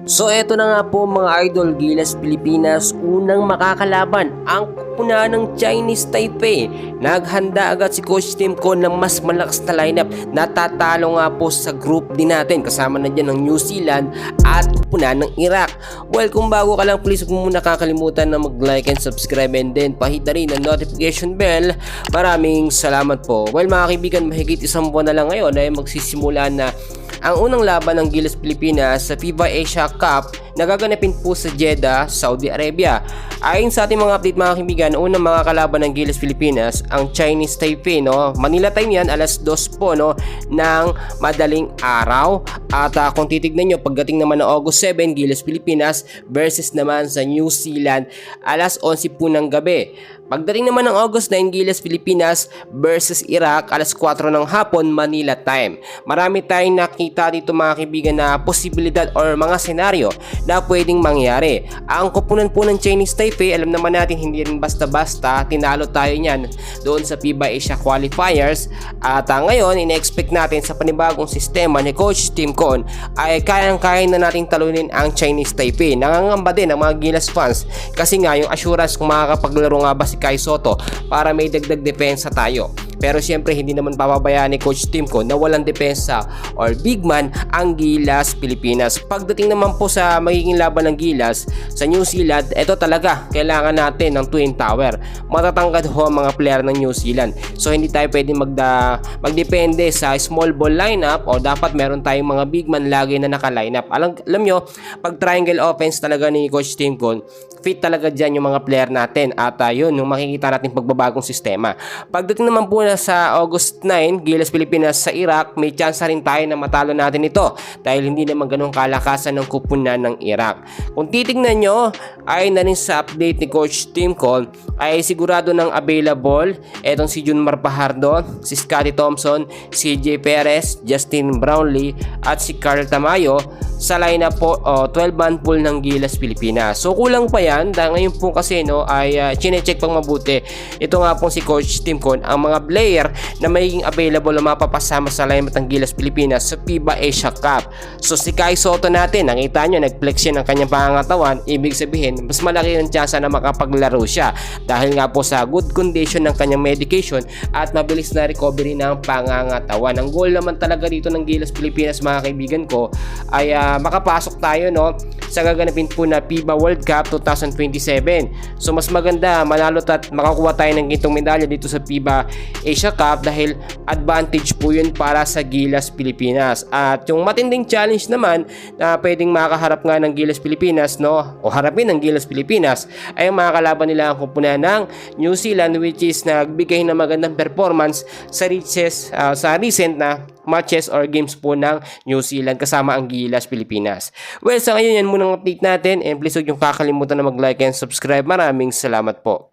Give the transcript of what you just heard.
So eto na nga po mga idol, Gilas Pilipinas unang makakalaban ang kupuna ng Chinese Taipei. Naghanda agad si Coach Tim Con ng mas malakas na lineup. Natatalo nga po sa group din natin, kasama na dyan ng New Zealand at kupuna ng Iraq. Well, kung bago ka lang, please huwag mo muna kakalimutan na mag-like and subscribe and then pahita rin ang notification bell. Maraming salamat po. Well mga kaibigan, mahigit isang buwan na lang ngayon ay magsisimula na ang unang laban ng Gilas Pilipinas sa FIBA Asia Cup na gaganapin po sa Jeddah, Saudi Arabia. Ayon sa ating mga update mga kaibigan, unang mga kalaban ng Gilas Pilipinas ang Chinese Taipei, no? Manila time yan, alas 2 po, no, ng madaling araw. At kung titignan nyo, pagdating naman ng August 7, Gilas Pilipinas versus naman sa New Zealand, alas 11 po ng gabi. Pagdating naman ng August 9, Gilas Pilipinas versus Iraq, alas 4 ng hapon, Manila time. Marami tayong nakita dito mga kaibigan na posibilidad or mga senaryo na pwedeng mangyari. Ang kupunan po ng Chinese Taipei, alam naman natin hindi rin basta-basta, tinalo tayo niyan doon sa FIBA Asia Qualifiers. At ngayon, ina-expect natin sa panibagong sistema ni Coach Tim Con ay kayang-kaya na natin talunin ang Chinese Taipei. Nangangamba din ang mga Gilas fans kasi nga yung assurance kung makakapaglaro nga ba si Kai Sotto para may dagdag depensa tayo. Pero siyempre hindi naman papabayaan ni Coach Tim Con na walang depensa or big man ang Gilas Pilipinas. Pagdating naman po sa magiging laban ng Gilas sa New Zealand, ito talaga kailangan natin ng Twin Tower. Matatangkad ho ang mga player ng New Zealand. So hindi tayo pwedeng magdepende sa small ball lineup o dapat meron tayong mga big man lagi na naka-lineup. Alam nyo, pag triangle offense talaga ni Coach Tim Con, fit talaga dyan yung mga player natin. At yun, yung makikita natin pagbabagong sistema. Pagdating naman po sa August 9, Gilas Pilipinas sa Iraq, may chance rin tayo na matalo natin ito dahil hindi naman ganun kalakasan ng kupunan ng Iraq. Kung titignan nyo, ay na rin sa update ni Coach Tim Con, ay sigurado ng available etong si Junmar Fajardo, si Scottie Thompson, si CJ Perez, Justin Brownlee at si Carl Tamayo sa lineup po 12-man pool ng Gilas Pilipinas. So kulang pa yan dahil ngayon po kasi ay chinecheck pang mabuti. Ito nga po si Coach Tim Con ang mga player na magiging available na mapapasama sa lineup ng Gilas Pilipinas sa FIBA Asia Cup. So si Kai Sotto natin, nakita nyo nag-flex siya ng kanyang pangangatawan, ibig sabihin mas malaki ang chance na makapaglaro siya dahil nga po sa good condition ng kanyang medication at mabilis na recovery ng pangangatawan. Ang goal naman talaga dito ng Gilas Pilipinas mga kaibigan ko ay makapasok tayo sa gaganapin po na FIBA World Cup 2027. So mas maganda manalo at makakuha tayo ng gintong medalya dito sa FIBA Asia Cup dahil advantage po yun para sa Gilas Pilipinas. At yung matinding challenge naman na pwedeng makaharap nga ng Gilas Pilipinas o harapin ng Gilas Pilipinas ay ang mga kalaban nila ang kupunan ng New Zealand, which is nagbigay ng magandang performance sa recent na matches or games po ng New Zealand kasama ang Gilas Pilipinas. Well, sa ngayon yan muna ang update natin and please huwag niyong kakalimutan na mag-like and subscribe. Maraming salamat po.